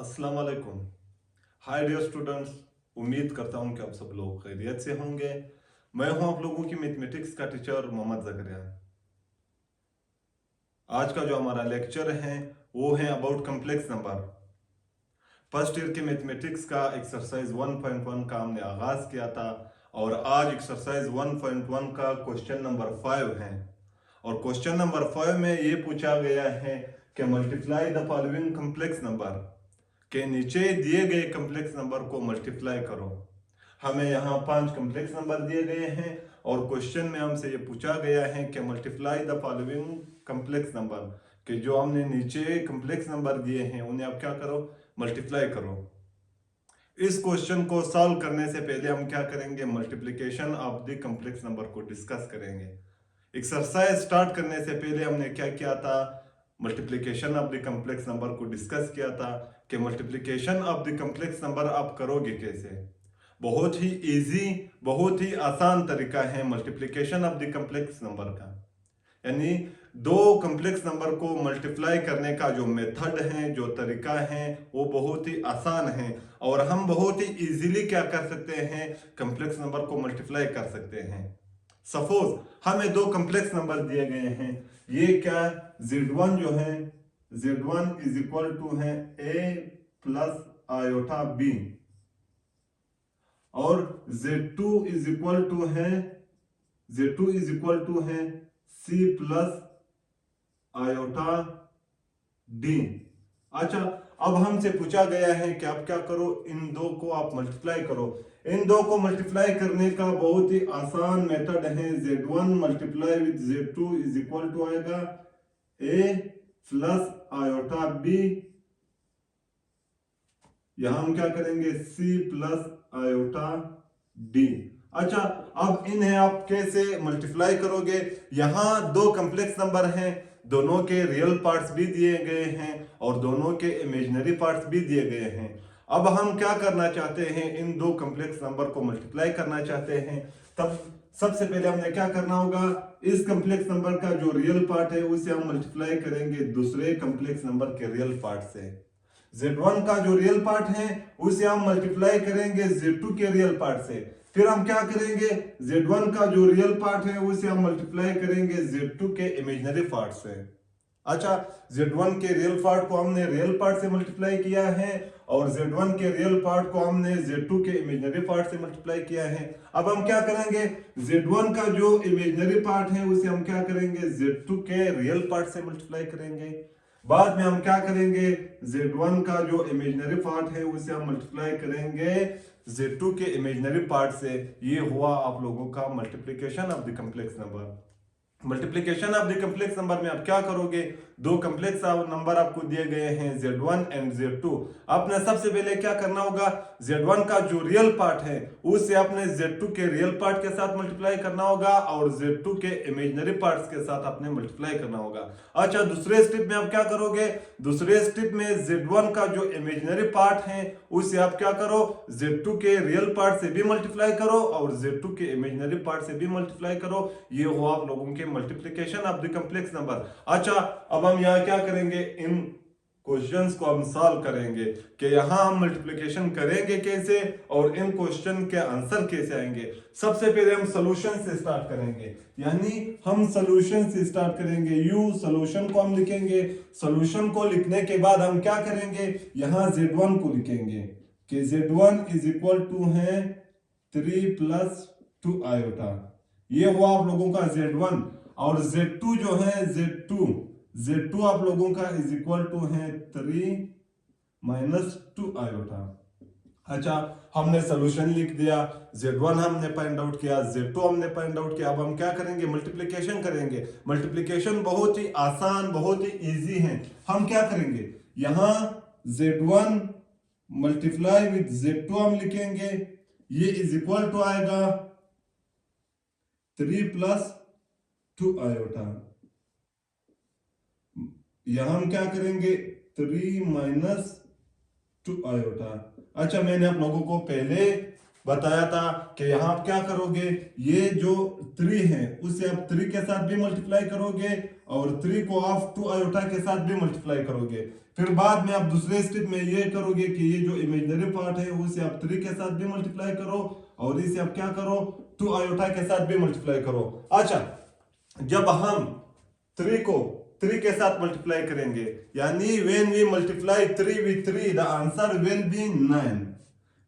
अस्सलाम वालेकुम। Hi dear students, उम्मीद करता हूं कि आप सब लोग खैरियत से होंगे। मैं हूं आप लोगों की मैथमेटिक्स का टीचर मोहम्मद जकरिया। आज का जो हमारा लेक्चर है वो है about complex number. First year के मैथमेटिक्स का एक्सरसाइज 1.1 का हमने आगाज किया था और आज एक्सरसाइज 1.1 का क्वेश्चन नंबर 5 है। और क्वेश्चन नंबर 5 में ये पूछा गया है कि multiply the following complex number, के नीचे दिए गए कम्प्लेक्स नंबर को मल्टीप्लाई करो। हमें यहाँ 5 कम्प्लेक्स नंबर दिए गए हैं और क्वेश्चन में हमसे ये पूछा गया है कि multiply the following complex number, कि जो हमने नीचे कम्प्लेक्स नंबर दिए हैं उन्हें आप क्या करो, मल्टीप्लाई करो। इस क्वेश्चन को सॉल्व करने से पहले हम क्या करेंगे, multiplication of the complex number को डिस्कस करेंगे। एक्सरसाइज स्टार्ट करने से पहले हमने क्या किया था, multiplication of the complex number को डिस्कस किया था कि multiplication of the complex number आप करोगे कैसे। बहुत ही इजी, बहुत ही आसान तरीका है multiplication of the complex number का। यानी दो कम्प्लेक्स नंबर को मल्टीप्लाई करने का जो मेथड है, जो तरीका है, वो बहुत ही आसान है और हम बहुत ही इजीली क्या कर सकते हैं, कम्प्लेक्स नंबर को मल्टीप्लाई कर सकते हैं। सपोज हमें दो कम्प्लेक्स नंबर दिए गए हैं। ये क्या, z1 जो है, z1 इज इक्वल टू है a प्लस आयोटा b और z2 इज इक्वल टू है, z2 इज इक्वल टू है c प्लस आयोटा d। अच्छा, अब हमसे पूछा गया है कि आप क्या करो, इन दो को आप मल्टीप्लाई करो। इन दो को मल्टीप्लाई करने का बहुत ही आसान मेथड है, z1 multiply with z2 is equal to आएगा a प्लस आयोटा b। यहां हम क्या करेंगे, c प्लस आयोटा d। अच्छा, अब इन्हें आप कैसे मल्टीप्लाई करोगे। यहां दो कम्प्लेक्स नंबर हैं, दोनों के रियल पार्ट्स भी दिए गए हैं और दोनों के इमेजिनरी पार्ट्स भी दिए गए हैं। अब हम क्या करना चाहते हैं, इन दो कम्प्लेक्स नंबर को मल्टीप्लाई करना चाहते हैं। तब सबसे पहले हमने क्या करना होगा, इस कम्प्लेक्स नंबर का जो रियल पार्ट है उसे हम मल्टीप्लाई करेंगे दूसरे कम्प्लेक्स नंबर के रियल पार्ट से। z1 का जो रियल पार्ट है उसे हम मल्टीप्लाई करेंगे z2 के रियल पार्ट से। फिर हम क्या करेंगे, z1 का जो रियल पार्ट है उसे हम मल्टीप्लाई करेंगे z2 के इमेजिनरी पार्ट से। अच्छा, z1 के रियल पार्ट को हमने रियल पार्ट से मल्टीप्लाई किया है और z1 के रियल पार्ट को हमने z2 के इमेजिनरी पार्ट से मल्टीप्लाई किया है। अब हम क्या करेंगे, z1 का जो इमेजिनरी पार्ट है उसे हम क्या करेंगे, z2 के रियल पार्ट से मल्टीप्लाई करेंगे। बाद में हम क्या करेंगे, z1 का जो इमेजिनरी पार्ट है उसे हम मल्टीप्लाई करेंगे z2 के इमेजिनरी पार्ट से। ये हुआ आप लोगों का multiplication of the complex number. Multiplication of the complex number में आप क्या करोगे, दो कम्प्लेक्स नंबर आपको दिए गए हैं z1 एंड z2। आपने सबसे पहले क्या करना होगा, z1 का जो रियल पार्ट है उसे आपने z2 के रियल पार्ट के साथ मल्टीप्लाई करना होगा और z2 के इमेजिनरी पार्ट्स के साथ आपने मल्टीप्लाई करना होगा। अच्छा, दूसरे स्टेप में आप क्या करोगे, दूसरे स्टेप में z1 का जो इमेजिनरी पार्ट है उसे आप क्या करो, z2 के रियल पार्ट से भी मल्टीप्लाई करो और z2 के इमेजिनरी पार्ट से भी मल्टीप्लाई करो। ये हुआ आप लोगों के multiplication of the complex number. अच्छा, अब हम यहाँ क्या करेंगे, इन क्वेश्चंस को हम सॉल्व करेंगे कि यहाँ हम मल्टीप्लिकेशन करेंगे कैसे और इन क्वेश्चन के आंसर कैसे आएंगे। सबसे पहले हम सॉल्यूशन से स्टार्ट करेंगे, यानी हम सॉल्यूशन से स्टार्ट करेंगे। यू सॉल्यूशन को हम लिखेंगे। सॉल्यूशन को लिखने के बाद हम क्या करेंगे, यहाँ z1 को लिखेंगे कि z1 इज इक्वल टू है 3 प्लस 2 आयोटा। ये हुआ आप लोगों का z1 और z2 जो है, z2 आप लोगों का इज इक्वल टू है 3 माइनस 2 आयोटा। अच्छा, हमने सॉल्यूशन लिख दिया, z1 हमने फाइंड आउट किया, z2 हमने फाइंड आउट किया। अब हम क्या करेंगे, मल्टीप्लिकेशन करेंगे। मल्टीप्लिकेशन बहुत ही आसान, बहुत ही इजी है। हम क्या करेंगे, यहां z1 मल्टीप्लाई विद z2 हम लिखेंगे, ये इज इक्वल टू आएगा 3 प्लस 2 आयोटा। यहां हम क्या करेंगे, 3 माइनस 2 आयोटा। अच्छा, मैंने आप लोगों को पहले बताया था कि यहां आप क्या करोगे, ये जो 3 है उसे आप 3 के साथ भी मल्टीप्लाई करोगे और 3 को आप 2 आयोटा के साथ भी मल्टीप्लाई करोगे। फिर बाद में आप दूसरे स्टेप में ये करोगे कि ये जो इमेजिनरी पार्ट है उसे आप 3 के साथ भी मल्टीप्लाई करो और इसे आप क्या करो 2 आयोटा के साथ भी मल्टीप्लाई करो। अच्छा, जब हम 3 को 3 के साथ मल्टीप्लाई करेंगे यानी when we multiply 3 with 3 the answer will be 9।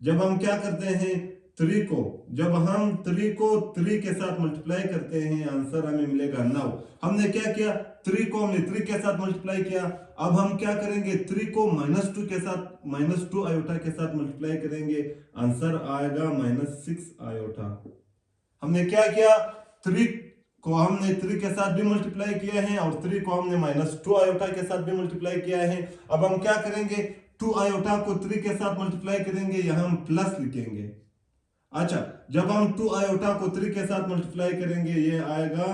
जब हम क्या करते हैं 3 को, जब हम 3 को 3 के साथ मल्टीप्लाई करते हैं आंसर हमें मिलेगा 9। हमने क्या किया 3 को हमने 3 के साथ मल्टीप्लाई किया। अब हम क्या करेंगे 3 को -2 के साथ -2 आयोटा के साथ मल्टीप्लाई करेंगे, आंसर आएगा -6 आयोटा। हमने क्या किया 3 को हमने 3 के साथ भी मल्टीप्लाई किया है और 3 को हमने -2 आयोटा के साथ भी मल्टीप्लाई किया है। अब हम क्या करेंगे 2 आयोटा को 3 के साथ मल्टीप्लाई करेंगे, यहां हम प्लस लिखेंगे। अच्छा, जब हम 2 आयोटा को 3 के साथ मल्टीप्लाई करेंगे ये आएगा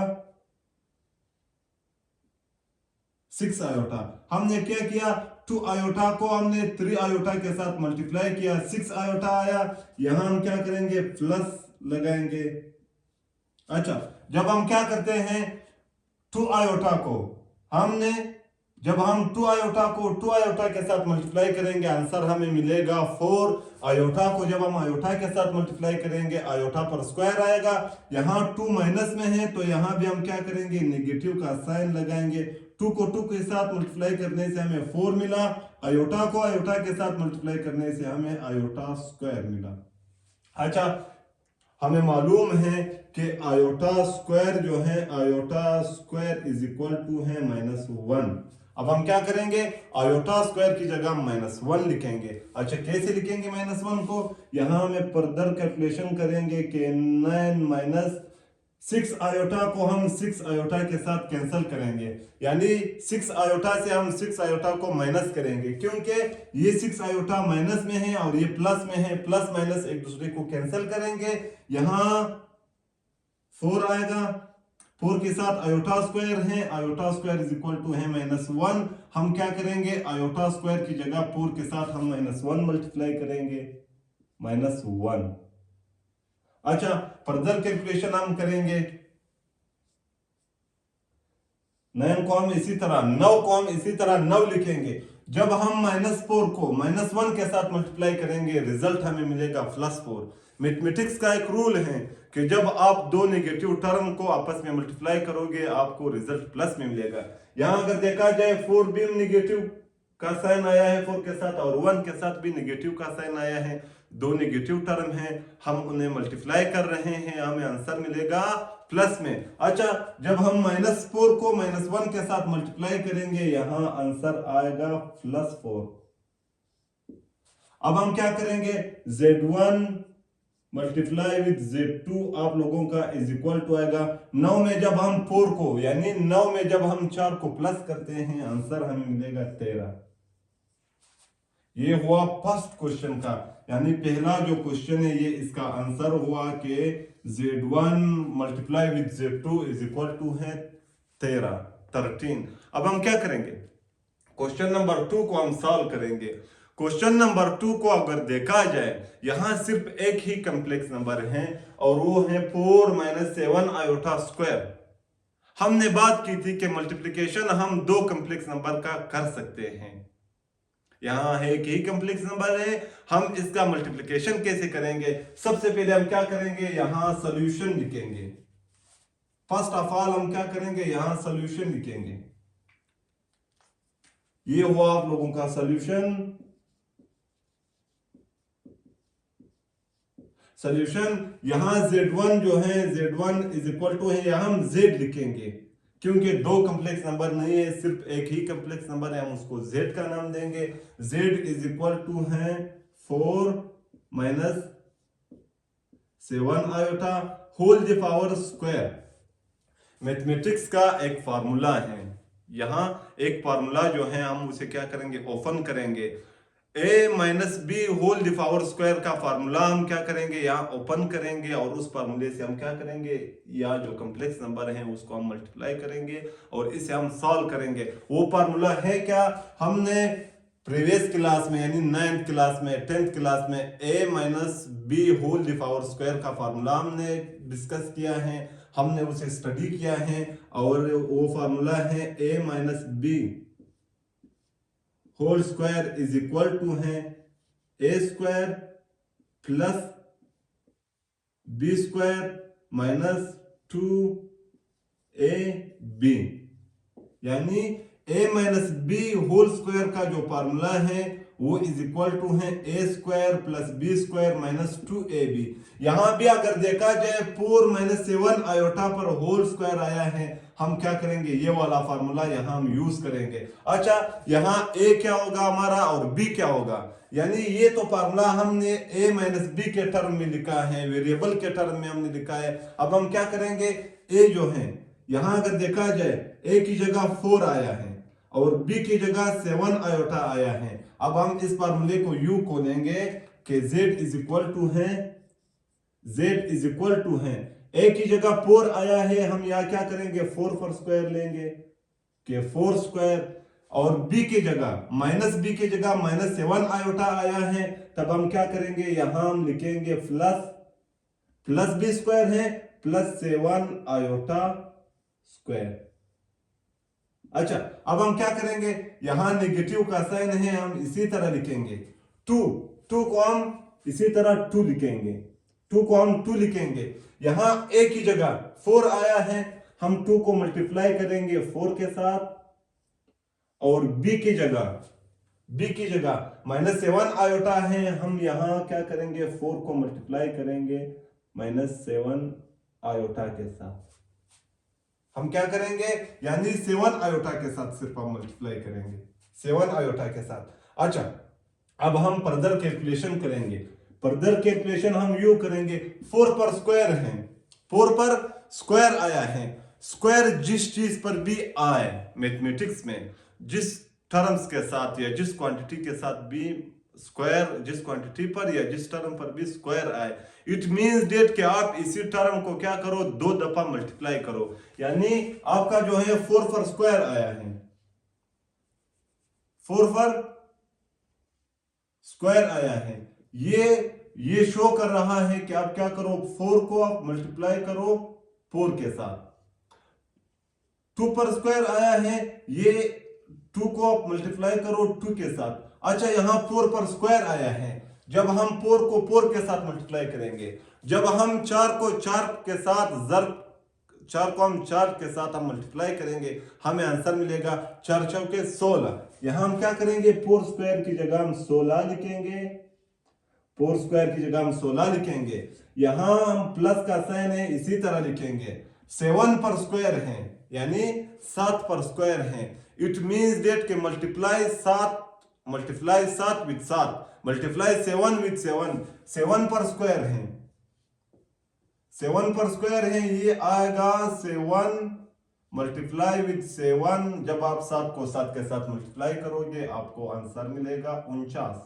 6 आयोटा। हमने क्या किया 2 आयोटा को हमने 3 आयोटा के साथ मल्टीप्लाई किया, 6 आयोटा आया, यहां हम क्या करेंगे प्लस लगाएंगे। अच्छा, जब हम क्या करते हैं 2 आयोटा को हमने, जब हम 2 आयोटा को 2 आयोटा के साथ मल्टीप्लाई करेंगे आंसर हमें मिलेगा 4 आयोटा को जब हम आयोटा के साथ मल्टीप्लाई करेंगे आयोटा पर स्क्वायर आएगा। यहां 2 माइनस में है तो यहां भी हम क्या करेंगे नेगेटिव का साइन लगाएंगे। 2 को 2 के साथ मल्टीप्लाई करने से हमें 4 मिला, आयोटा को आयोटा के साथ मल्टीप्लाई करने से हमें आयोटा स्क्वायर मिला। अच्छा, हमें मालूम है कि आयोटा स्क्वायर जो है iota square is equal to है -1। अब हम क्या करेंगे आयोटा स्क्वायर की जगह -1 लिखेंगे। अच्छा, कैसे लिखेंगे -1 को, यहां हमें फर्दर कैलकुलेशन करेंगे कि 9 - 6 आयोटा को हम 6 आयोटा के साथ कैंसिल करेंगे, यानी 6 आयोटा से हम 6 आयोटा को माइनस करेंगे क्योंकि ये 6 आयोटा माइनस में है और ये प्लस में है, प्लस माइनस एक दूसरे को कैंसिल करेंगे, यहां 4 आएगा, 4 के साथ आयोटा स्क्वायर है, iota square is equal to है -1। हम क्या करेंगे आयोटा स्क्वायर की जगह 4 के साथ हम -1 मल्टीप्लाई करेंगे, -1। अच्छा, फर्दर कैलकुलेशन हम करेंगे, 9 को हम इसी तरह 9 को हम इसी तरह 9 लिखेंगे। जब हम -4 को -1 के साथ मल्टीप्लाई करेंगे रिजल्ट हमें मिलेगा +4। मैथमेटिक्स का एक रूल है कि जब आप दो नेगेटिव टर्म को आपस में मल्टीप्लाई करोगे आपको रिजल्ट प्लस में मिलेगा। यहां अगर देखा जाए 4 भी नेगेटिव का साइन आया है 4 के साथ और 1 के साथ भी नेगेटिव का साइन आया है, दो नेगेटिव टर्म हैं, हम उन्हें मल्टीप्लाई कर रहे हैं, हमें आंसर मिलेगा प्लस में। अच्छा, जब हम -4 को -1 के साथ मल्टीप्लाई करेंगे यहां आंसर आएगा +4। अब हम क्या करेंगे Z1 मल्टीप्लाई विद Z2 आप लोगों का इज इक्वल टू आएगा 9 में जब हम 4 को यानी 9 में जब हम 4 को प्लस करते हैं आंसर हमें मिलेगा 13। ये हुआ फर्स्ट क्वेश्चन का, यानी पहला जो क्वेश्चन है ये इसका आंसर हुआ कि Z1 multiply with Z2 is equal to है 13। अब हम क्या करेंगे क्वेश्चन नंबर 2 को हम सॉल्व करेंगे। क्वेश्चन नंबर 2 को अगर देखा जाए यहां सिर्फ एक ही कॉम्प्लेक्स नंबर है और वो है 4 - 7 आयोटा स्क्वायर। हमने बात की थी कि मल्टीप्लिकेशन हम दो कॉम्प्लेक्स नंबर का कर सकते हैं, यहां है एक ही कॉम्प्लेक्स नंबर है, हम इसका मल्टीप्लिकेशन कैसे करेंगे। सबसे पहले हम क्या करेंगे यहां सॉल्यूशन लिखेंगे। फर्स्ट ऑफ ऑल हम क्या करेंगे यहां सॉल्यूशन लिखेंगे। ये हुआ आप लोगों का सॉल्यूशन। यहां Z1 जो है Z1 इज इक्वल टू है, यहां हम Z लिखेंगे क्योंकि दो कॉम्प्लेक्स नंबर नहीं है, सिर्फ एक ही कॉम्प्लेक्स नंबर है, हम उसको Z का नाम देंगे। Z इज इक्वल टू है 4 - 7 iota whole the power square. Mathematics का एक फार्मूला है, यहां एक फार्मूला जो है हम उसे क्या करेंगे ओपन करेंगे। a - b whole the power square का फार्मूला हम क्या करेंगे यहाँ ओपन करेंगे और उस फार्मूले से हम क्या करेंगे या जो कॉम्प्लेक्स नंबर है उसको हम मल्टीप्लाई करेंगे और इसे हम सॉल्व करेंगे। वो फार्मूला है क्या, हमने प्रीवियस क्लास में यानी 9th क्लास में 10th क्लास में a - b whole the power square का फार्मूला हमने डिस्कस किया है। हमने उसे स्टडी किया है और वो फार्मूला है a minus B whole square is equal to है a square plus B square minus 2ab, यानी a minus B whole square का जो फार्मूला है वो इज इक्वल टू है a square plus B square minus 2ab। यहां भी अगर देखा जाए 4 माइनस 7 आयोटा पर होल स्क्वायर आया है, हम क्या करेंगे, ये वाला फार्मूला यहां हम यूज करेंगे। अच्छा, यहां a क्या होगा हमारा और b क्या होगा, यानी ये तो फार्मूला हमने a माइनस बी के टर्म में लिखा है, वेरिएबल के टर्म में हमने लिखा है। अब हम क्या करेंगे, a जो है यहां अगर देखा जाए a की जगह 4 आया है और b की जगह 7 आयोटा आया है। अब हम इस फार्मूले को यू को लेंगे कि z इज इक्वल टू है a की जगह 4 आया है, हम यहां क्या करेंगे 4 पर स्क्वायर लेंगे कि 4 स्क्वायर, और b की जगह माइनस बी की जगह माइनस 7 आयोटा आया है, तब हम क्या करेंगे यहां हम लिखेंगे प्लस बी स्क्वायर है प्लस 7 आयोटा स्क्वायर। अच्छा, अब हम क्या करेंगे, यहां नेगेटिव का साइन है, हम इसी तरह लिखेंगे 2 को हम इसी तरह 2 लिखेंगे, 2 को हम 2 लिखेंगे। यहां a की जगह 4 आया है, हम 2 को मल्टीप्लाई करेंगे 4 के साथ, और b की जगह माइनस 7 आयोटा है, हम यहां क्या करेंगे 4 को मल्टीप्लाई करेंगे माइनस 7 आयोटा के साथ। हम क्या करेंगे, यानी 7 आयोटा के साथ सिर्फ हम मल्टीप्लाई करेंगे 7 आयोटा के साथ। अच्छा, अब हम फर्दर कैलकुलेशन करेंगे। फर्दर कैलकुलेशन हम यू करेंगे, 4 पर स्क्वायर है, 4 पर स्क्वायर आया है। स्क्वायर जिस चीज पर भी आए मैथमेटिक्स में, जिस टर्म्स के साथ या जिस क्वांटिटी के साथ भी स्क्वायर, जिस क्वांटिटी पर या जिस टर्म पर भी स्क्वायर आए, इट मींस डेट कि आप इसी टर्म को क्या करो 2 दफा मल्टीप्लाई करो, यानी आपका जो है 4 पर स्क्वायर आया है, 4 पर स्क्वायर आया है, ये शो कर रहा है कि आप क्या करो 4 को आप मल्टीप्लाई करो 4 के साथ। 2 पर स्क्वायर आया है, ये 2 को आप मल्टीप्लाई करो 2 के साथ। अच्छा, यहां 4 पर स्क्वायर आया है, जब हम 4 को 4 के साथ मल्टीप्लाई करेंगे, जब हम 4 को 4 के साथ हम 4 के साथ हम मल्टीप्लाई करेंगे, हमें आंसर मिलेगा 4 चौके 16। यहां हम क्या करेंगे 4 स्क्वायर की जगह हम 16 लिखेंगे, 4 स्क्वायर की जगह हम 16 लिखेंगे। यहां हम प्लस का साइन है, इसी तरह लिखेंगे। 7 पर स्क्वायर है, यानी 7 पर स्क्वायर है, इट मींस दैट के मल्टीप्लाई 7 विद 7, मल्टीप्लाई 7 विद 7, 7 पर स्क्वायर है, 7 पर स्क्वायर है, ये आएगा 7 मल्टीप्लाई विद 7। जब आप 7 को 7 के साथ मल्टीप्लाई करोगे आपको आंसर मिलेगा 49।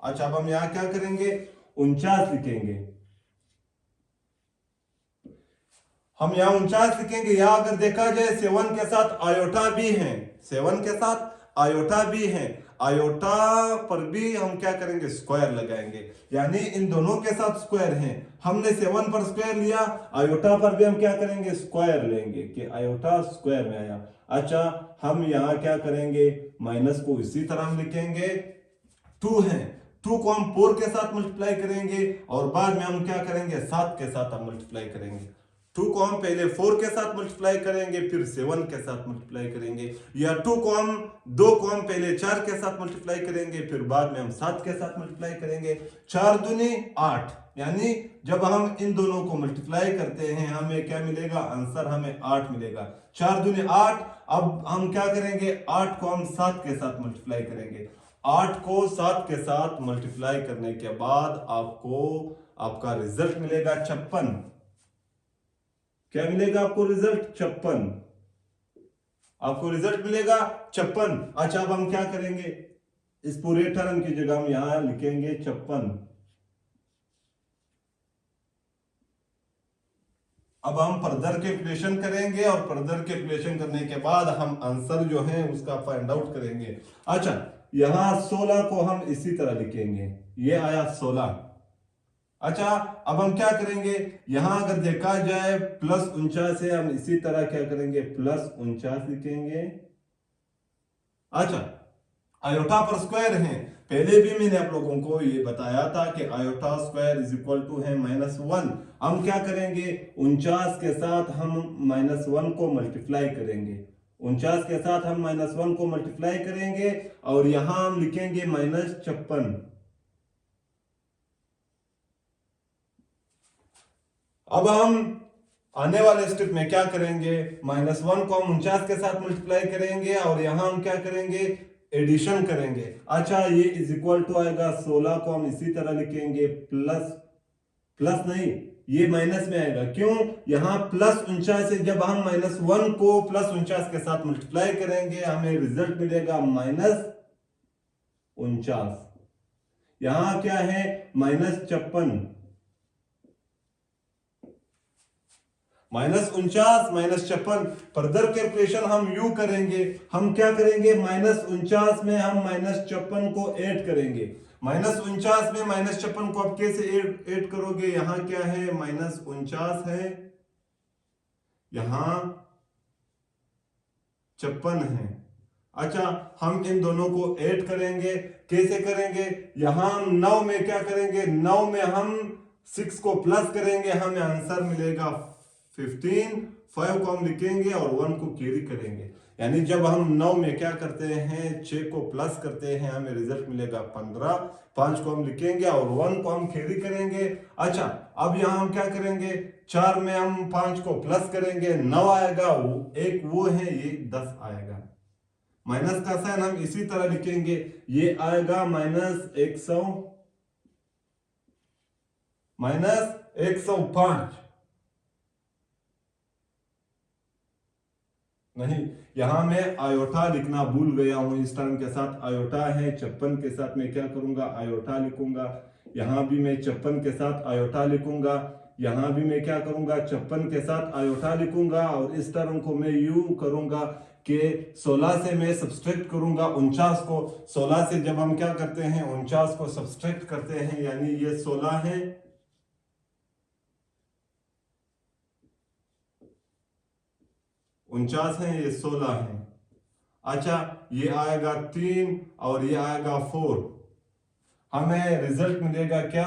अच्छा, अब हम यहां क्या करेंगे 49 लिखेंगे, हम यहां 49 लिखेंगे। यहां अगर देखा जाए 7 के साथ आयोटा भी है, 7 के साथ आयोटा भी है, आयोटा पर भी हम क्या करेंगे स्क्वायर लगाएंगे, यानी इन दोनों के साथ स्क्वायर है। हमने 7 पर स्क्वायर लिया, आयोटा पर भी हम क्या करेंगे स्क्वायर लेंगे कि आयोटा स्क्वायर में आया। अच्छा, हम यहां क्या करेंगे माइनस को इसी तरह हम लिखेंगे, 2 है, 2 को हम 4 के साथ मल्टीप्लाई करेंगे और बाद में हम क्या करेंगे 7 के साथ हम मल्टीप्लाई करेंगे। 2 को हम पहले 4 के साथ मल्टीप्लाई करेंगे, फिर 7 के साथ मल्टीप्लाई करेंगे, या 2 को हम पहले 4 के साथ मल्टीप्लाई करेंगे, फिर बाद में हम 7 के साथ मल्टीप्लाई करेंगे। 4 दूनी 8, यानी जब हम इन दोनों को मल्टीप्लाई करते हैं हमें क्या मिलेगा, आंसर हमें 8 मिलेगा। 4 दूनी 8। अब हम क्या करेंगे 8 को हम 7 के साथ मल्टीप्लाई करेंगे, 8 को 7 के साथ मल्टीप्लाई करने के बाद आपका रिजल्ट मिलेगा 56। क्या मिलेगा आपको रिजल्ट 56, आपको रिजल्ट मिलेगा 56। अच्छा, अब हम क्या करेंगे इस पूरे टर्म की जगह हम यहां लिखेंगे 56। अब हम फर्दर कैलकुलेशन करेंगे और फर्दर कैलकुलेशन करने के बाद हम आंसर जो है उसका फाइंड आउट करेंगे। अच्छा, यहां 16 को हम इसी तरह लिखेंगे, ये आया 16। अच्छा, अब हम क्या करेंगे, यहां अगर देखा जाए +49 है, हम इसी तरह क्या करेंगे, +49 लिखेंगे। अच्छा, आयोटा पर स्क्वायर है, पहले भी मैंने आप लोगों को ये बताया था कि iota square is equal to है -1। हम क्या करेंगे, 49 के साथ हम -1 को मल्टीप्लाई करेंगे, 49 के साथ हम -1 को मल्टीप्लाई करेंगे और यहां हम लिखेंगे -56। अब हम आने वाले स्टेप में क्या करेंगे, -1 को हम 49 के साथ मल्टीप्लाई करेंगे और यहां हम क्या करेंगे, एडिशन करेंगे। अच्छा, ये इज इक्वल टू आएगा 16 को हम इसी तरह लिखेंगे प्लस, प्लस नहीं, ये माइनस में आएगा, क्यों, यहां +49 से जब हम -1 को +49 के साथ मल्टीप्लाई करेंगे हमें रिजल्ट मिलेगा -49। यहां क्या है, -56, -49 -56। फर्दर कैलकुलेशन हम यू करेंगे, हम क्या करेंगे, -49 में हम -56 को ऐड करेंगे। -49 में -56 को आप कैसे ऐड करोगे, यहां क्या है, -49 है, यहां 56 है। अच्छा, हम इन दोनों को ऐड करेंगे, कैसे करेंगे, यहां हम 9 में क्या करेंगे, 9 में हम 6 को प्लस करेंगे, हमें आंसर मिलेगा 15। 5 को हम लिखेंगे और 1 को कैरी करेंगे, यानी जब हम 9 में क्या करते हैं, 6 को प्लस करते हैं, हमें रिजल्ट मिलेगा 15। 5 को हम लिखेंगे और 1 को हम कैरी करेंगे। अच्छा, अब यहां हम क्या करेंगे, 4 में हम 5 को प्लस करेंगे, 9 आएगा, एक वो है, ये 10 आएगा। माइनस का साइन हम इसी तरह लिखेंगे, ये आएगा -105। नहीं, यहां मैं आयोटा लिखना भूल गया हूं, इस टर्म के साथ आयोटा है, 56 के साथ मैं क्या करूंगा, आयोटा लिखूंगा। यहां भी मैं 56 के साथ आयोटा लिखूंगा, यहां भी मैं क्या करूंगा, 56 के साथ आयोटा लिखूंगा और इस टर्म को मैं यूं करूंगा कि 16 से मैं सब्सट्रैक्ट करूंगा 49 को। 16 से जब हम क्या करते हैं, 49 को सब्सट्रैक्ट करते हैं, यानी ये 16 है, 49 है, ये 16 है। अच्छा, ये आएगा 3 और ये आएगा 4, हमें रिजल्ट मिलेगा क्या,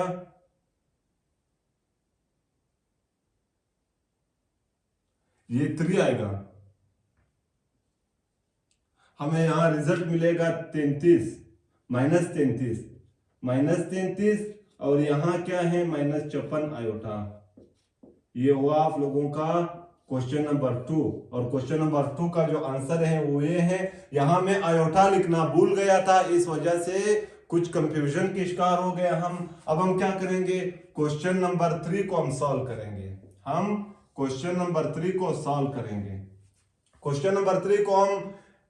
ये 3 आएगा, हमें यहां रिजल्ट मिलेगा 33, -33, -33 और यहां क्या है, -56 आयोटा। ये हुआ आप लोगों का क्वेश्चन नंबर 2। और क्वेश्चन नंबर 2 का जो आंसर है वो ये है। यहां मैं आयोटा लिखना भूल गया था, इस वजह से कुछ कंफ्यूजन के शिकार हो गए हम। अब हम क्या करेंगे, क्वेश्चन नंबर 3 को हम सॉल्व करेंगे। हम क्वेश्चन नंबर 3 को सॉल्व करेंगे। क्वेश्चन नंबर 3 को हम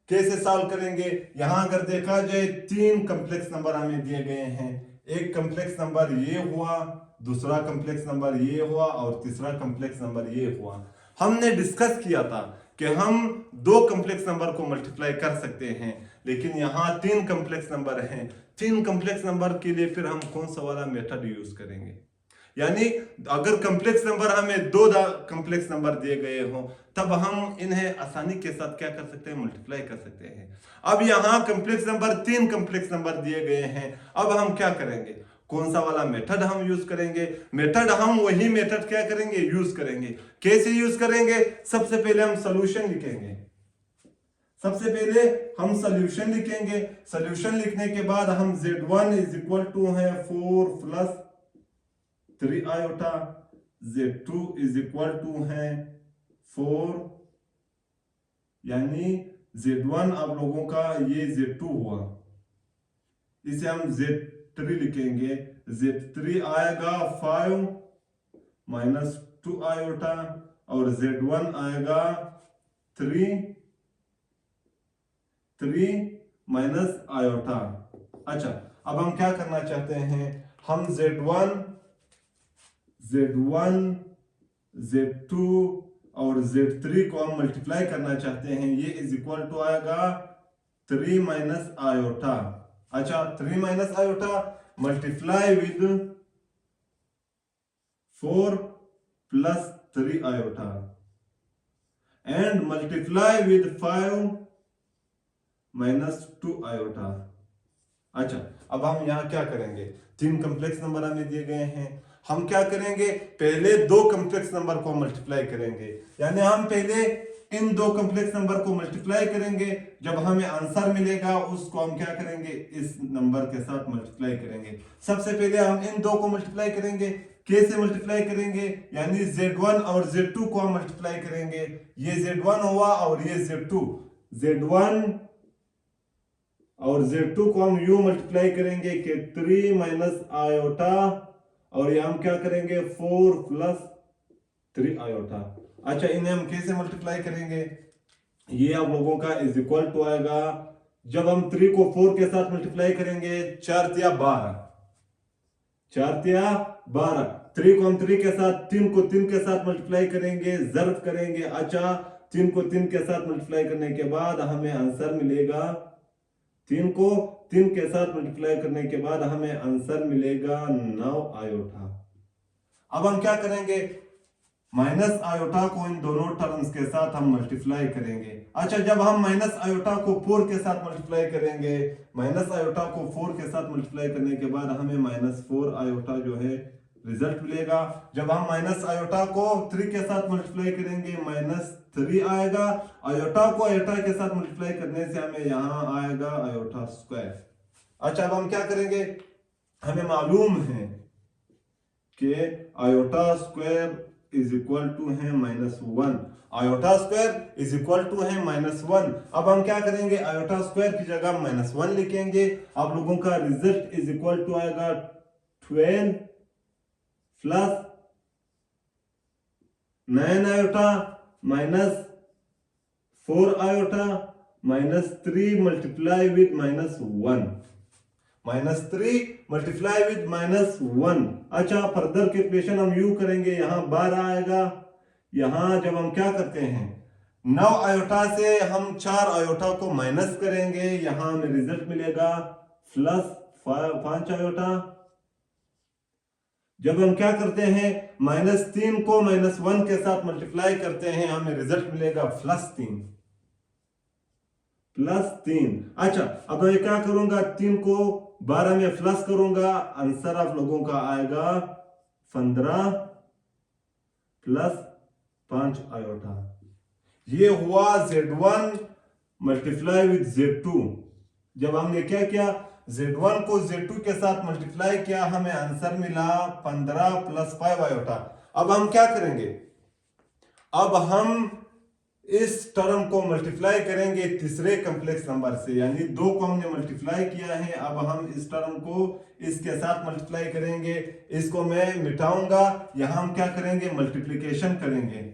कैसे सॉल्व करेंगे, यहां अगर देखा जाए 3 कॉम्प्लेक्स नंबर हमें दिए गए हैं। एक कॉम्प्लेक्स नंबर ये हुआ, दूसरा कॉम्प्लेक्स नंबर ये हुआ और तीसरा कॉम्प्लेक्स नंबर ये हुआ। हमने डिस्कस किया था कि हम 2 कॉम्प्लेक्स नंबर को मल्टीप्लाई कर सकते हैं, लेकिन यहां 3 कॉम्प्लेक्स नंबर हैं। 3 कॉम्प्लेक्स नंबर के लिए फिर हम कौन सा वाला मेथड यूज करेंगे, यानी अगर कॉम्प्लेक्स नंबर हमें 2 कॉम्प्लेक्स नंबर दिए गए हो तब हम इन्हें आसानी के साथ क्या कर सकते हैं, मल्टीप्लाई कर सकते हैं। अब यहां कॉम्प्लेक्स नंबर 3 कॉम्प्लेक्स नंबर दिए गए हैं, अब हम क्या करेंगे, कौन सा वाला मेथड हम यूज करेंगे, मेथड हम वही मेथड क्या करेंगे, यूज करेंगे। कैसे यूज करेंगे, सबसे पहले हम सॉल्यूशन लिखेंगे। सबसे पहले हम सॉल्यूशन लिखेंगे। सॉल्यूशन लिखने के बाद हम z1 इज इक्वल टू है 4 plus 3 iota, z2 is equal to है 4, यानी z1 आप लोगों का ये z2 हुआ, इसे हम z3 लिखेंगे। z3 आएगा 5 माइनस 2 आयोटा और z1 आएगा 3 माइनस आयोटा। अच्छा, अब हम क्या करना चाहते हैं, हम z1, z2 और z3 को हम मल्टीप्लाई करना चाहते हैं। ये इज इक्वल टू आएगा 3 माइनस आयोटा। अच्छा, 3 minus iota multiply with 4 plus 3 iota and multiply with 5 minus 2 iota. अच्छा, अब हम यहां क्या करेंगे, तीन कॉम्प्लेक्स नंबर हमें दिए गए हैं, हम क्या करेंगे, पहले दो कॉम्प्लेक्स नंबर को मल्टीप्लाई करेंगे, यानी हम पहले इन दो कॉम्प्लेक्स नंबर को मल्टीप्लाई करेंगे, जब हमें आंसर मिलेगा उसको हम क्या करेंगे, इस नंबर के साथ मल्टीप्लाई करेंगे। सबसे पहले हम इन दो को मल्टीप्लाई करेंगे, कैसे मल्टीप्लाई करेंगे, यानी Z1 और Z2 को हम मल्टीप्लाई करेंगे, ये Z1 हुआ और ये Z2, Z1 और Z2 को हम यू मल्टीप्लाई करेंगे कि 3 माइनस आयोटा, और ये हम क्या करेंगे 4 प्लस 3 आयोटा। अच्छा, इन्हें हम कैसे मल्टीप्लाई करेंगे, ये आप लोगों का इज इक्वल टू आएगा, जब हम 3 को 4 के साथ मल्टीप्लाई करेंगे 4 तिया 12, 4 तिया 12, 3 को हम 3 के साथ, 3 को 3 के साथ मल्टीप्लाई करेंगे, ज़र्ब करेंगे। अच्छा, 3 को 3 के साथ मल्टीप्लाई करने के बाद हमें आंसर मिलेगा, 3 को 3 के साथ मल्टीप्लाई करने के बाद हमें आंसर मिलेगा 9 आयोटा। अब हम क्या करेंगे, माइनस आयोटा को इन दोनों टर्म्स के साथ हम मल्टीप्लाई करेंगे। अच्छा, जब हम माइनस आयोटा को 4 के साथ मल्टीप्लाई करेंगे, माइनस आयोटा को 4 के साथ मल्टीप्लाई करने के बाद हमें -4 आयोटा जो है रिजल्ट मिलेगा। जब हम माइनस आयोटा को 3 के साथ मल्टीप्लाई करेंगे -3 आएगा, आयोटा को आयोटा के साथ मल्टीप्लाई करने से हमें यहां आएगा आयोटा स्क्वायर। अच्छा, अब हम क्या करेंगे, हमें मालूम है कि iota square is equal to है -1, iota square is equal to है -1। अब हम क्या करेंगे, आयोटा स्क्वायर की जगह -1 लिखेंगे। आप लोगों का रिजल्ट इज इक्वल टू आएगा 12 plus 9 iota -4 iota -3 multiply with -1, -3 multiply with -1। अच्छा, फर्दर कैलकुलेशन हम यू करेंगे, यहां 12 आएगा, यहां जब हम क्या करते हैं 9 आयोटा से हम 4 आयोटा को माइनस करेंगे, यहां हमें रिजल्ट मिलेगा प्लस 5 आयोटा। जब हम क्या करते हैं -3 को -1 के साथ मल्टीप्लाई करते हैं, हमें रिजल्ट मिलेगा +3, +3। अच्छा, अब मैं क्या करूंगा, 3 को 12 में प्लस करूंगा, आंसर आप लोगों का आएगा 15 प्लस 5 आयोटा। ये हुआ Z1 मल्टीप्लाई विद Z2। जब हमने क्या किया, Z1 को Z2 के साथ मल्टीप्लाई किया, हमें आंसर मिला 15 प्लस 5 आयोटा। अब हम क्या करेंगे, अब हम इस टर्म को मल्टीप्लाई करेंगे तीसरे कॉम्प्लेक्स नंबर से, यानी 2 को हमने मल्टीप्लाई किया है, अब हम इस टर्म को इसके साथ मल्टीप्लाई करेंगे। इसको मैं मिटाऊंगा, यहां हम क्या करेंगे, मल्टीप्लिकेशन करेंगे।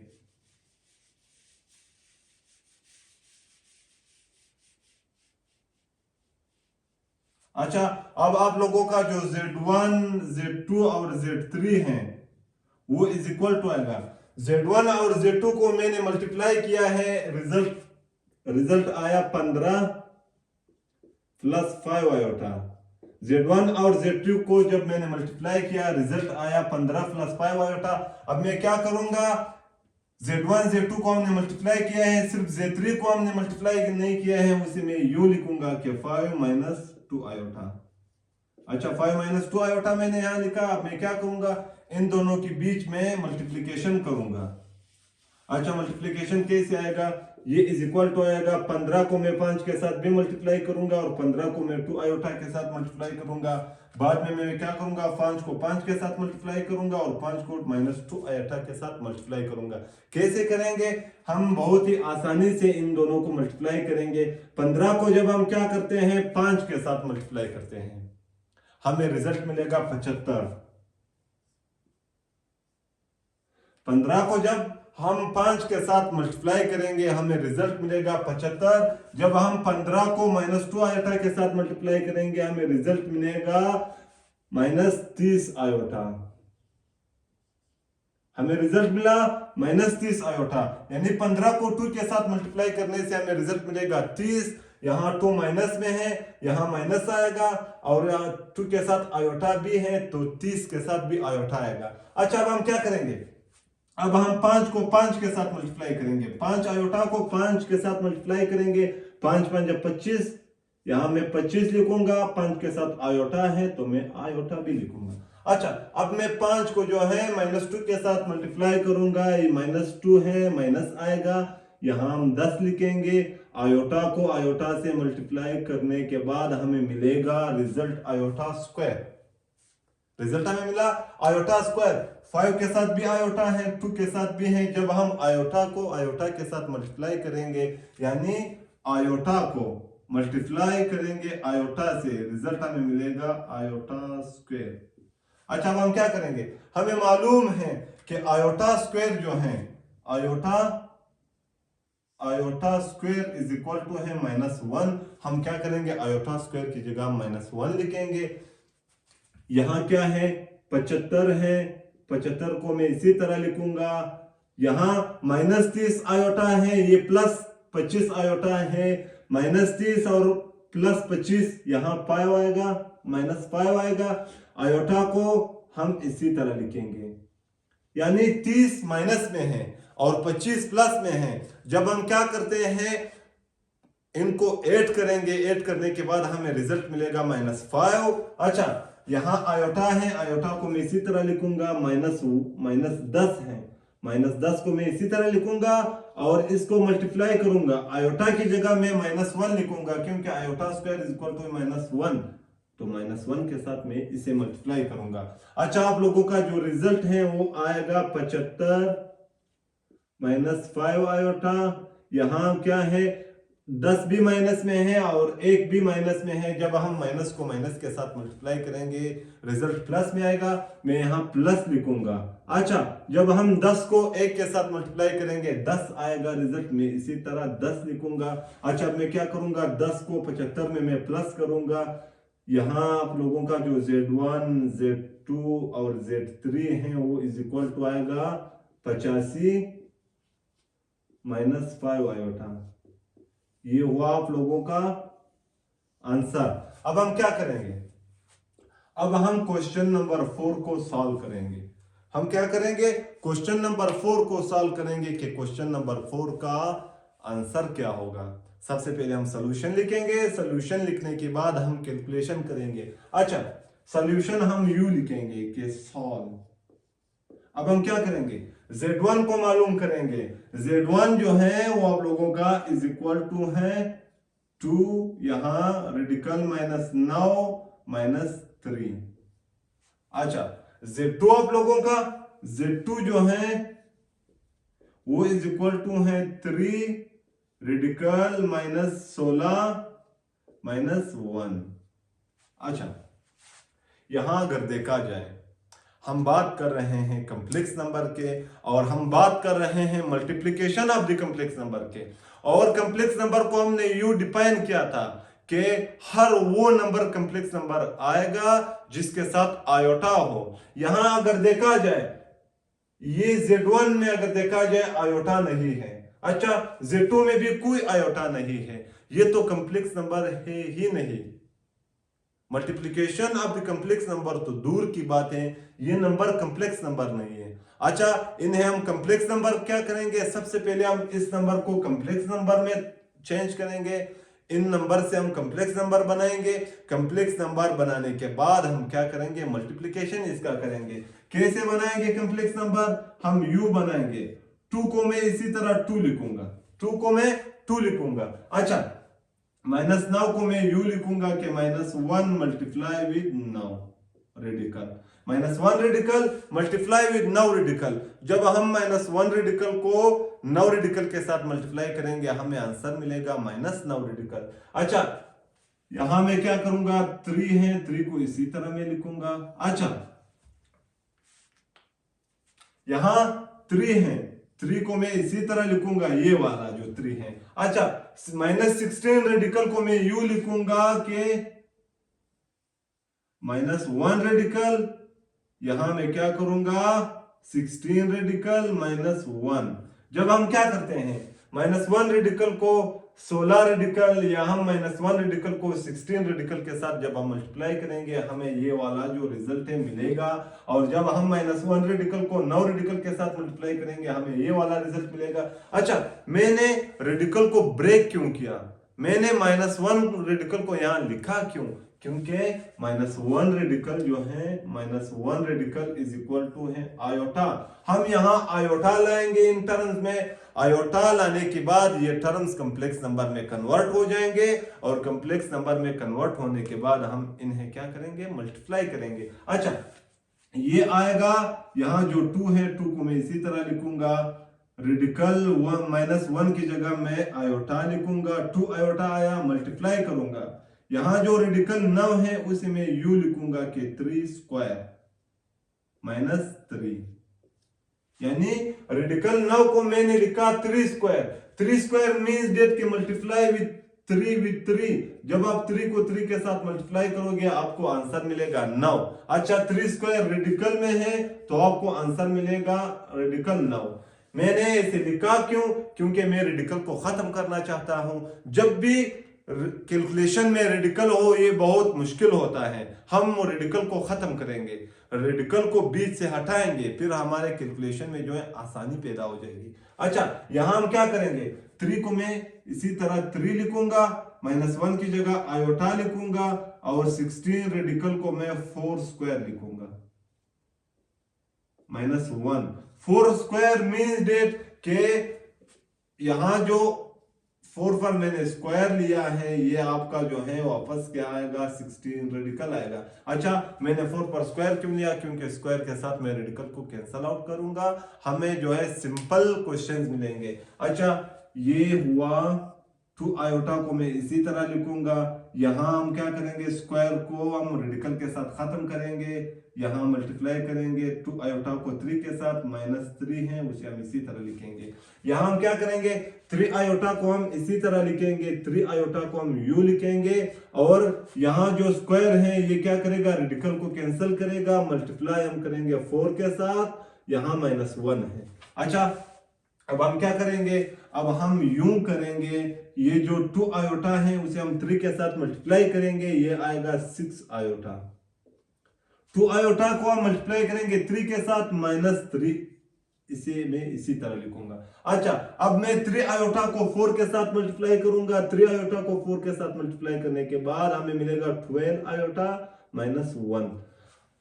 अच्छा, अब आप लोगों का जो Z1, Z2 और Z3 है वो इज इक्वल टू आएगा, Z1 और Z2 को मैंने मल्टीप्लाई किया है, रिजल्ट आया 15 प्लस 5 आयोटा। Z1 और Z2 को जब मैंने मल्टीप्लाई किया, रिजल्ट आया 15 प्लस 5 आयोटा। अब मैं क्या करूंगा, Z1 Z2 को हमने मल्टीप्लाई किया है, सिर्फ Z3 को हमने मल्टीप्लाई नहीं किया है, उसे मैं यू लिखूंगा कि 5 माइनस 2 आयोटा। अच्छा, 5 माइनस 2 आयोटा मैंने यहां लिखा। अब मैं क्या करूंगा, इन दोनों के बीच में मल्टीप्लिकेशन करूंगा। अच्छा, मल्टीप्लिकेशन कैसे आएगा, ये इज इक्वल टू आएगा, 15 को मैं 5 के साथ भी मल्टीप्लाई करूंगा और 15 को मैं 2 आयोटा के साथ मल्टीप्लाई करूंगा। बाद में मैं क्या करूंगा, 5 को 5 के साथ मल्टीप्लाई करूंगा और 5 को -2 आयोटा के साथ मल्टीप्लाई करूंगा। कैसे करेंगे, हम बहुत ही आसानी से इन दोनों को मल्टीप्लाई करेंगे। 15 को जब हम क्या करते हैं 5 के साथ मल्टीप्लाई करते हैं, हमें रिजल्ट मिलेगा 75। 15 को जब हम 5 के साथ मल्टीप्लाई करेंगे, हमें रिजल्ट मिलेगा 75। जब हम 15 को -2 आयोटा के साथ मल्टीप्लाई करेंगे, हमें रिजल्ट मिलेगा -30 आयोटा। हमें रिजल्ट मिला -30 आयोटा, यानी 15 को 2 के साथ मल्टीप्लाई करने से हमें रिजल्ट मिलेगा 30। यहाँ 2 माइनस में है, यहाँ माइनस आएगा, और 2 के साथ आयोटा भी है तो 30 के साथ भी आयोटा आएगा। अच्छा, अब हम क्या करेंगे, अब हम 5 को 5 के साथ मल्टीप्लाई करेंगे, 5 आयोटा को 5 के साथ मल्टीप्लाई करेंगे, 5 5 जब 25, यहां मैं 25 लिखूंगा, 5 के साथ आयोटा है तो मैं आयोटा भी लिखूंगा। अच्छा, अब मैं 5 को जो है -2 के साथ मल्टीप्लाई करूंगा, ये -2 है, माइनस आएगा, यहां हम 10 लिखेंगे, आयोटा को आयोटा से मल्टीप्लाई करने के बाद हमें मिलेगा रिजल्ट आयोटा स्क्वायर। रिजल्ट हमें मिला आयोटा स्क्वायर। 5 के साथ भी आयोटा है, 2 के साथ भी है, जब हम आयोटा को आयोटा के साथ मल्टीप्लाई करेंगे, यानी आयोटा को मल्टीप्लाई करेंगे आयोटा से, रिजल्ट हमें मिलेगा आयोटा स्क्वायर। अच्छा, अब हम क्या करेंगे, हमें मालूम है कि आयोटा स्क्वायर जो है, iota square is equal to है -1। हम क्या करेंगे, आयोटा स्क्वायर की जगह -1 लिखेंगे। यहां क्या है, 75 है, 75 को मैं इसी तरह लिखूंगा। यहां -30 आयोटा है, ये +25 आयोटा है, -30 और +25, यहां 5 आएगा, -5 आएगा। आयोटा को हम इसी तरह लिखेंगे, यानी 30 माइनस में है और 25 प्लस में है। जब हम क्या करते हैं, इनको ऐड करेंगे, ऐड करने के बाद हमें रिजल्ट मिलेगा -5। अच्छा, यहां आयोटा है, आयोटा को मैं इसी तरह लिखूंगा, -10 है, -10 को मैं इसी तरह लिखूंगा और इसको मल्टीप्लाई करूंगा, आयोटा की जगह मैं -1 लिखूंगा, क्योंकि iota square is equal to -1, तो -1 के साथ मैं इसे मल्टीप्लाई करूंगा। अच्छा, आप लोगों का जो रिजल्ट है वो आएगा 75 -5 आयोटा। यहां क्या है, 10 भी माइनस में है और 1 भी माइनस में है, जब हम माइनस को माइनस के साथ मल्टीप्लाई करेंगे रिजल्ट प्लस में आएगा, मैं यहां प्लस लिखूंगा। अच्छा, जब हम 10 को 1 के साथ मल्टीप्लाई करेंगे 10 आएगा रिजल्ट में, इसी तरह 10 लिखूंगा। अच्छा, मैं क्या करूंगा, 10 को 75 में मैं प्लस करूंगा। यहां आप लोगों का जो Z1 Z2 और Z3 है वो इज इक्वल टू आएगा 85 -5 आयोटा। ये हुआ आप लोगों का आंसर। अब हम क्या करेंगे, अब हम क्वेश्चन नंबर 4 को सॉल्व करेंगे। हम क्या करेंगे, क्वेश्चन नंबर 4 को सॉल्व करेंगे कि क्वेश्चन नंबर 4 का आंसर क्या होगा। सबसे पहले हम सॉल्यूशन लिखेंगे, सॉल्यूशन लिखने के बाद हम कैलकुलेशन करेंगे। अच्छा, सॉल्यूशन हम यू लिखेंगे कि सॉल्व। अब हम क्या करेंगे, Z1 को मालूम करेंगे। Z1 जो है वो आप लोगों का इज इक्वल टू है 2, यहां रेडिकल -9 -3। अच्छा, Z2 आप लोगों का, Z2 जो है वो इज इक्वल टू है 3 रेडिकल -16 -1। अच्छा, यहां अगर देखा जाए, हम बात कर रहे हैं कॉम्प्लेक्स नंबर के और हम बात कर रहे हैं multiplication of the complex number के, और कॉम्प्लेक्स नंबर को हमने यू डिफाइन किया था कि हर वो नंबर कॉम्प्लेक्स नंबर आएगा जिसके साथ आयोटा हो। यहां अगर देखा जाए, ये Z1 में अगर देखा जाए आयोटा नहीं है। अच्छा, Z2 में भी कोई आयोटा नहीं है, ये तो कॉम्प्लेक्स नंबर है ही नहीं। Multiplication of the complex number तो दूर की बात है, ये नंबर कॉम्प्लेक्स नंबर नहीं है। अच्छा, इन्हें हम कॉम्प्लेक्स नंबर क्या करेंगे, सबसे पहले हम इस नंबर को कॉम्प्लेक्स नंबर में चेंज करेंगे, इन नंबर से हम कॉम्प्लेक्स नंबर बनाएंगे। कॉम्प्लेक्स नंबर बनाने के बाद हम क्या करेंगे, मल्टीप्लिकेशन इसका करेंगे। कैसे बनाएंगे कॉम्प्लेक्स नंबर, हम u बनाएंगे, 2 को मैं इसी तरह 2 लिखूंगा, 2 को मैं 2 लिखूंगा। अच्छा, -9 को मैं u लिखूंगा कि -1 multiply with 9 radical, -1 radical multiply with 9 radical. जब हम -1 रेडिकल को 9 रेडिकल के साथ मल्टीप्लाई करेंगे हमें आंसर मिलेगा -9 रेडिकल। अच्छा, यहां मैं क्या करूंगा, 3 है, 3 को इसी तरह मैं लिखूंगा। अच्छा, यहां 3 है, 3 को मैं इसी तरह लिखूंगा, ये वाला जो 3 है। अच्छा, -16 रेडिकल को मैं यू लिखूंगा कि -1 रेडिकल, यहां मैं क्या करूंगा, 16 रेडिकल -1। जब हम क्या करते हैं, -1 रेडिकल को 16 रेडिकल या हम -1 रेडिकल को 16 रेडिकल के साथ जब हम मल्टीप्लाई करेंगे हमें ये वाला जो रिजल्ट है मिलेगा। और जब हम -1 रेडिकल को 9 रेडिकल के साथ मल्टीप्लाई करेंगे हमें ये वाला रिजल्ट मिलेगा। अच्छा, मैंने रेडिकल को ब्रेक क्यों किया? मैंने -1 रेडिकल को यहां लिखा क्यों? क्योंकि -1 रेडिकल जो है, -1 रेडिकल इज इक्वल टू है आयोटा। हम यहां आयोटा लाएंगे इन टर्म्स में। आयोटा लाने के बाद ये टर्म्स कॉम्प्लेक्स नंबर में कन्वर्ट हो जाएंगे और कॉम्प्लेक्स नंबर में कन्वर्ट होने के बाद हम इन्हें क्या करेंगे? मल्टीप्लाई करेंगे। अच्छा, ये आएगा, यहां जो 2 है 2 को मैं इसी तरह लिखूंगा, रेडिकल -1 की जगह मैं आयोटा लिखूंगा। 2 आयोटा आया, मल्टीप्लाई करूंगा। यहां जो रेडिकल 9 है उसे मैं यू लिखूंगा कि 3 स्क्वायर -3, यानी रेडिकल 9 को मैंने लिखा 3 स्क्वायर। 3 स्क्वायर मींस दैट कि मल्टीप्लाई विद 3। जब आप 3 को 3 के साथ मल्टीप्लाई करोगे आपको आंसर मिलेगा 9। अच्छा, 3 स्क्वायर रेडिकल में है तो आपको आंसर मिलेगा रेडिकल 9। मैंने इसे लिखा क्यों? क्योंकि मैं रेडिकल को खत्म करना चाहता हूं। जब भी कैलकुलेशन में रेडिकल हो ये बहुत मुश्किल होता है। हम रेडिकल को खत्म करेंगे, रेडिकल को बीच से हटाएंगे, फिर हमारे कैलकुलेशन में जो है आसानी पैदा हो जाएगी। अच्छा, यहां हम क्या करेंगे? 3 को मैं इसी तरह 3 लिखूंगा, -1 की जगह आयोटा लिखूंगा और 16 रेडिकल को मैं 4 स्क्वायर लिखूंगा। -1 4 स्क्वायर मींस डेट के यहां जो 4 पर मैंने स्क्वायर लिया है, ये आपका जो है वापस क्या आएगा? 16 रेडिकल आएगा। अच्छा, मैंने 4 पर स्क्वायर क्यों लिया? क्योंकि स्क्वायर के साथ मैं रेडिकल को कैंसल आउट करूंगा, हमें जो है सिंपल क्वेश्चंस मिलेंगे। अच्छा, ये हुआ 2 आयोटा को मैं इसी तरह लिखूंगा। यहां हम क्या करेंगे? स्क्वायर को हम रेडिकल के साथ खत्म करेंगे, यहां मल्टीप्लाई करेंगे 2 आयोटा को 3 के साथ, -3 है उसे हम इसी तरह लिखेंगे। यहां हम क्या करेंगे? 3 आयोटा को हम इसी तरह लिखेंगे, 3 आयोटा को हम यू लिखेंगे और यहां जो स्क्वायर है ये क्या करेगा? रेडिकल को कैंसिल करेगा, मल्टीप्लाई हम करेंगे 4 के साथ, यहां -1 है। अच्छा, अब हम क्या करेंगे? अब हम यूं करेंगे, ये जो 2 आयोटा है उसे हम 3 के साथ मल्टीप्लाई करेंगे, ये आएगा 6 आयोटा। 2 आयोटा को हम मल्टीप्लाई करेंगे 3 के साथ, -3, इसे मैं इसी तरह लिखूंगा। अच्छा, अब मैं 3 आयोटा को 4 के साथ मल्टीप्लाई करूंगा। 3 आयोटा को 4 के साथ मल्टीप्लाई करने के बाद हमें मिलेगा 12 आयोटा -1।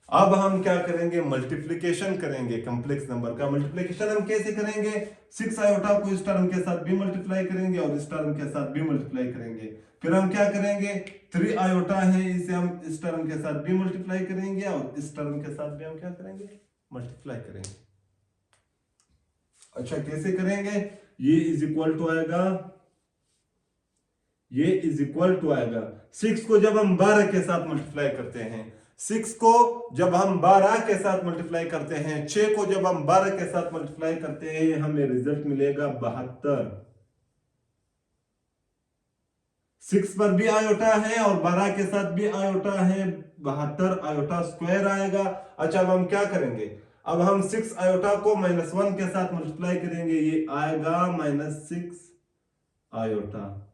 अब हम क्या करेंगे? मल्टीप्लिकेशन करेंगे कॉम्प्लेक्स नंबर का। मल्टीप्लिकेशन हम कैसे करेंगे? 6 आयोटा को इस टर्म के साथ भी मल्टीप्लाई करेंगे और इस टर्म के साथ भी मल्टीप्लाई करेंगे। फिर हम क्या करेंगे? 3 आयोटा है, इसे हम इस टर्म के साथ भी मल्टीप्लाई करेंगे और इस टर्म के साथ भी हम क्या करेंगे? मल्टीप्लाई करेंगे। अच्छा, कैसे करेंगे? ये इज इक्वल टू आएगा, ये इज इक्वल टू आएगा 6 को जब हम 12 के साथ मल्टीप्लाई करते हैं, 6 को जब हम 12 के साथ मल्टीप्लाई करते हैं, 6 को जब हम 12 के साथ मल्टीप्लाई करते हैं, हमें रिजल्ट मिलेगा 72। 6 पर भी आयोटा है और 12 के साथ भी आयोटा है, 72 आयोटा स्क्वायर आएगा। अच्छा, अब हम क्या करेंगे? अब हम 6 आयोटा को -1 के साथ मल्टीप्लाई करेंगे, ये आएगा -6 आयोटा,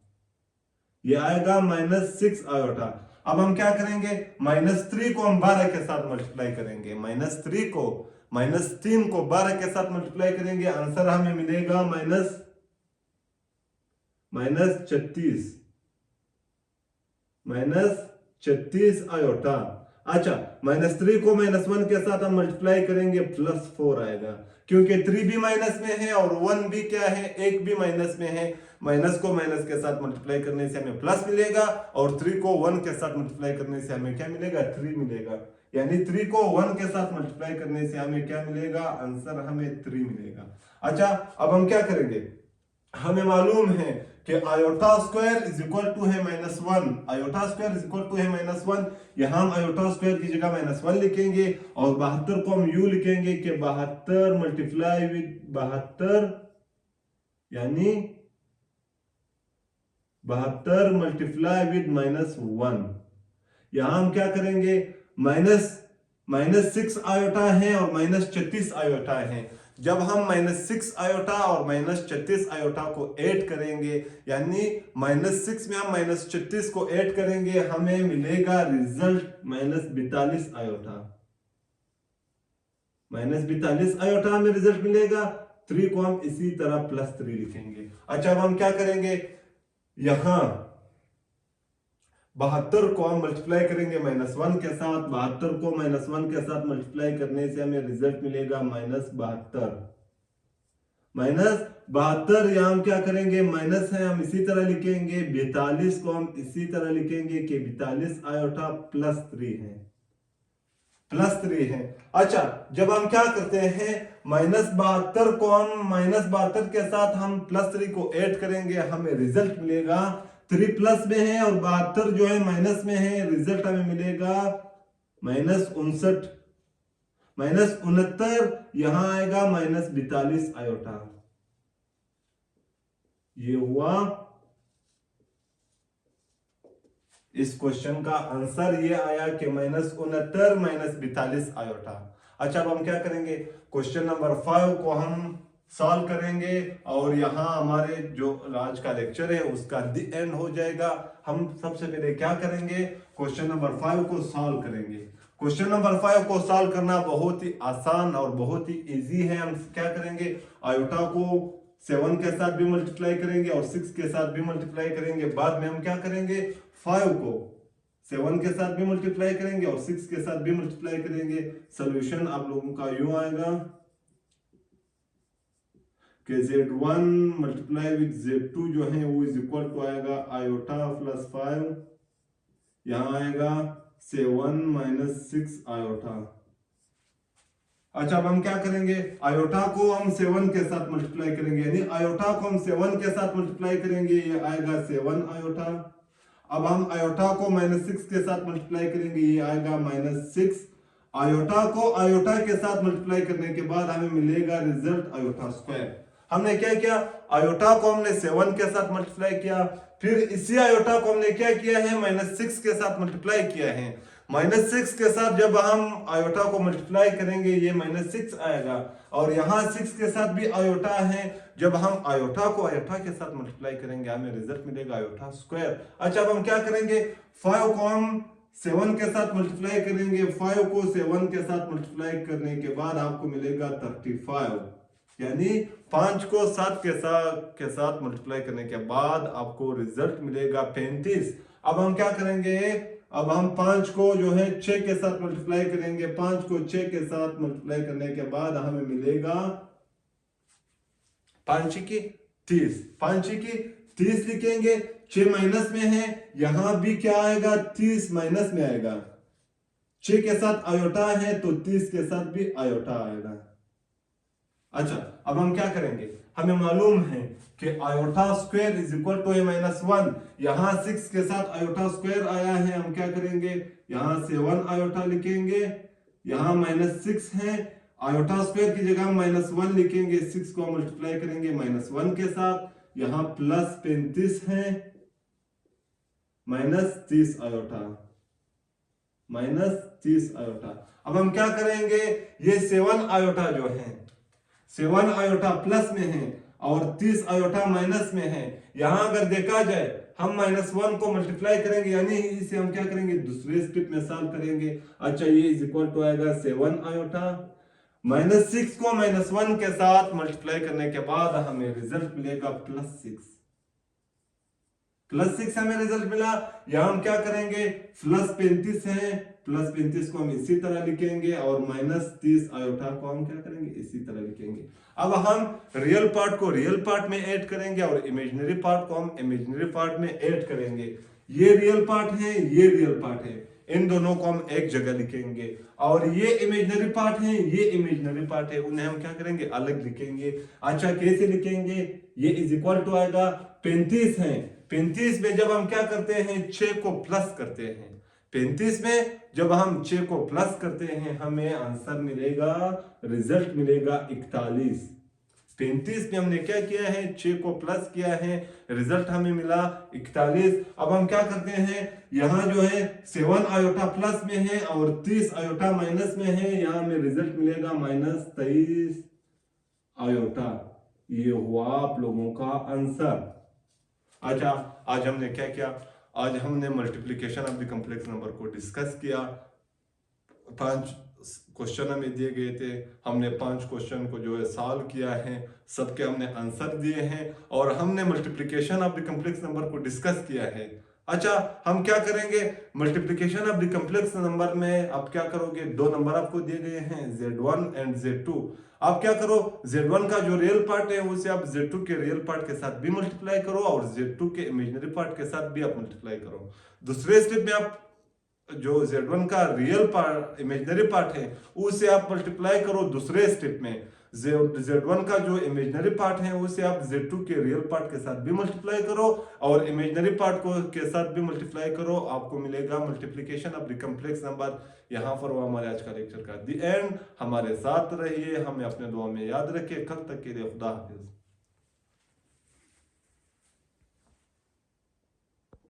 ये आएगा -6 आयोटा। अब हम क्या करेंगे? -3 को हम 12 के साथ मल्टीप्लाई करेंगे, -3 को -3 को 12 के साथ मल्टीप्लाई करेंगे, आंसर हमें मिलेगा -36 आयोटा। अच्छा, -3 को -1 के साथ हम मल्टीप्लाई करेंगे, +4 आएगा, क्योंकि 3 भी माइनस में है और 1 भी क्या है? 1 भी माइनस में है। माइनस को माइनस के साथ मल्टीप्लाई करने से हमें प्लस मिलेगा और 3 को 1 के साथ मल्टीप्लाई करने से हमें क्या मिलेगा? 3 मिलेगा। यानी 3 को 1 के साथ मल्टीप्लाई करने से हमें क्या मिलेगा? आंसर हमें 3 मिलेगा। अच्छा, अब हम क्या करेंगे? हमें मालूम है कि iota square is equal to है -1, iota square is equal to है -1। यहां हम आयोटा स्क्वायर की जगह -1 लिखेंगे और 72 को हम यू लिखेंगे कि 72 मल्टीप्लाई विद 72, यानी 72 मल्टीप्लाई विद -1। यहां हम क्या करेंगे? -6 आयोटा है और -36 आयोटा है, जब हम -6 आयोटा और -36 आयोटा को ऐड करेंगे, यानी -6 में हम -36 को ऐड करेंगे, हमें मिलेगा रिजल्ट -42 आयोटा। -42 आयोटा हमें रिजल्ट मिलेगा। 3 को हम इसी तरह +3 लिखेंगे। अच्छा, अब हम क्या करेंगे, यहां 72 को हम मल्टीप्लाई करेंगे -1 के साथ। 72 को -1 के साथ मल्टीप्लाई करने से हमें रिजल्ट मिलेगा -72। -72 यहां हम क्या करेंगे, माइनस है, हम इसी तरह लिखेंगे। 42 को हम इसी तरह लिखेंगे कि 42 आयोटा +3 है, +3 है। अच्छा, जब हम क्या करते हैं, -72 को हम -72 के साथ हम +3 को ऐड करेंगे, हमें रिजल्ट मिलेगा 3 प्लस में है और 72 जो है माइनस में है, रिजल्ट हमें मिलेगा -59। -69 यहां आएगा -42 आयोटा। ये हुआ इस क्वेश्चन का आंसर, ये आया कि -69 -42 आयोटा। अच्छा, अब हम क्या करेंगे, क्वेश्चन नंबर 5 को हम सॉल्व करेंगे और यहां हमारे जो आज का लेक्चर है उसका द एंड हो जाएगा। हम सबसे पहले क्या करेंगे, क्वेश्चन नंबर 5 को सॉल्व करेंगे। क्वेश्चन नंबर 5 को सॉल्व करना बहुत ही आसान और बहुत ही इजी है। हम क्या करेंगे, आयोटा को 7 के साथ भी मल्टीप्लाई करेंगे और 6 के साथ भी मल्टीप्लाई करेंगे। बाद में हम क्या करेंगे, 5 को 7 के साथ भी मल्टीप्लाई करेंगे और 6 के साथ भी मल्टीप्लाई करेंगे। सोल्यूशन आप लोगों का यूं आएगा कि Z1 मल्टीप्लाई विद Z2 जो है वो इज इक्वल टू आएगा आयोटा +5, यहां आएगा 7 - 6 आयोटा। अच्छा, अब हम क्या करेंगे, आयोटा को हम 7 के साथ मल्टीप्लाई करेंगे, यानी आयोटा को हम 7 के साथ मल्टीप्लाई करेंगे, ये आएगा 7 आयोटा। अब हम आयोटा को -6 के साथ मल्टीप्लाई करेंगे, ये आएगा -6। आयोटा को आयोटा के साथ मल्टीप्लाई करने के बाद हमें मिलेगा रिजल्ट आयोटा स्क्वायर। हमने क्या किया, आयोटा को हमने 7 के साथ मल्टीप्लाई किया, फिर इसी आयोटा को हमने क्या किया है, -6 के साथ मल्टीप्लाई किया है। -6 के साथ जब हम आयोटा को मल्टीप्लाई करेंगे, ये -6 आएगा और यहां 6 के साथ भी आयोटा है। जब हम आयोटा को आयोटा के साथ मल्टीप्लाई करेंगे, हमें रिजल्ट मिलेगा आयोटा स्क्वायर। अच्छा, अब हम क्या करेंगे, 5 को हम 7 के साथ मल्टीप्लाई करेंगे। 5 को 7 के साथ मल्टीप्लाई करने के बाद आपको मिलेगा 35, यानी 5 को 7 के साथ मल्टीप्लाई करने के बाद आपको रिजल्ट मिलेगा 35। अब हम क्या करेंगे, अब हम 5 को जो है 6 के साथ मल्टीप्लाई करेंगे। 5 को 6 के साथ मल्टीप्लाई करने के बाद हमें मिलेगा 5 की 30, 5 की 30 लिखेंगे। 6 माइनस में है, यहां भी क्या आएगा, 30 माइनस में आएगा। 6 के साथ आयोटा है तो 30 के साथ भी आयोटा आएगा। अच्छा, अब हम क्या करेंगे, हमें मालूम है कि iota square is equal to -1। यहां 6 के साथ आयोटा स्क्वायर आया है, हम क्या करेंगे, यहां 7 आयोटा लिखेंगे। यहां -6 है, आयोटा स्क्वायर की जगह हम -1 लिखेंगे। 6 को मल्टीप्लाई करेंगे -1 के साथ, यहां +35 है, -30 आयोटा, -30 आयोटा। अब हम क्या करेंगे, ये 7 आयोटा जो है, 7 आयोटा प्लस में है और 30 आयोटा माइनस में है। यहां अगर देखा जाए, हम -1 को मल्टीप्लाई करेंगे, यानी इसे हम क्या करेंगे, दूसरे स्टेप में सॉल्व करेंगे। अच्छा, ये इज इक्वल टू आएगा 7 आयोटा। -6 को -1 के साथ मल्टीप्लाई करने के बाद हमें रिजल्ट मिलेगा +6। +6 हमें रिजल्ट मिला। यहां हम क्या करेंगे, +35 है, +35 को हम इसी तरह लिखेंगे और -30 आयोटा को हम क्या करेंगे, इसी तरह लिखेंगे। अब हम रियल पार्ट को रियल पार्ट में ऐड करेंगे और इमेजिनरी पार्ट को हम इमेजिनरी पार्ट में ऐड करेंगे। ये रियल पार्ट है, ये रियल पार्ट है, इन दोनों को हम एक जगह लिखेंगे। और ये इमेजिनरी पार्ट है, ये इमेजिनरी पार्ट है, उन्हें हम क्या करेंगे, अलग लिखेंगे। अच्छा, कैसे लिखेंगे, ये इज इक्वल टू आएगा 35 है। 35 में जब हम क्या करते हैं, 6 को प्लस करते हैं। 35 में जब हम 6 को प्लस करते हैं, हमें आंसर मिलेगा, रिजल्ट मिलेगा 41। 35 में हमने क्या किया है, 6 को प्लस किया है, रिजल्ट हमें मिला 41। अब हम क्या करते हैं, यहां जो है 7 आयोटा प्लस में है और 30 आयोटा माइनस में है, यहां हमें रिजल्ट मिलेगा -23 आयोटा। ये हुआ आप लोगों का आंसर। अच्छा, आज हमने क्या किया? आज हमने multiplication of the complex number को डिस्कस किया। 5 क्वेश्चन हमें दिए गए थे, हमने 5 क्वेश्चन को जो है सॉल्व किया है, सबके हमने आंसर दिए हैं और हमने multiplication of the complex number को डिस्कस किया है। अच्छा, हम क्या करेंगे? Multiplication of the complex number में आप क्या करोगे? 2 नंबर आपको दिए गए हैं, Z1 एंड Z2। आप क्या करो? Z1 का जो रियल पार्ट है उसे आप Z2 के रियल पार्ट के साथ भी मल्टीप्लाई करो और Z2 के इमेजिनरी पार्ट के साथ भी आप मल्टीप्लाई करो। दूसरे स्टेप में आप जो Z1 का रियल पार्ट इमेजिनरी पार्ट है उसे आप मल्टीप्लाई करो दूसरे स्टेप में। Z1 का जो इमेजिनरी पार्ट है उसे आप Z2 के रियल पार्ट के साथ भी मल्टीप्लाई करो और इमेजिनरी पार्ट को के साथ भी मल्टीप्लाई करो, आपको मिलेगा multiplication of the complex number. यहाँ पर वो हमारे आज का लेक्चर का दी एंड। हमारे साथ रहिए, हमें अपने दुआ में याद रखिए। कल तक के लिए खुदा हाफिज।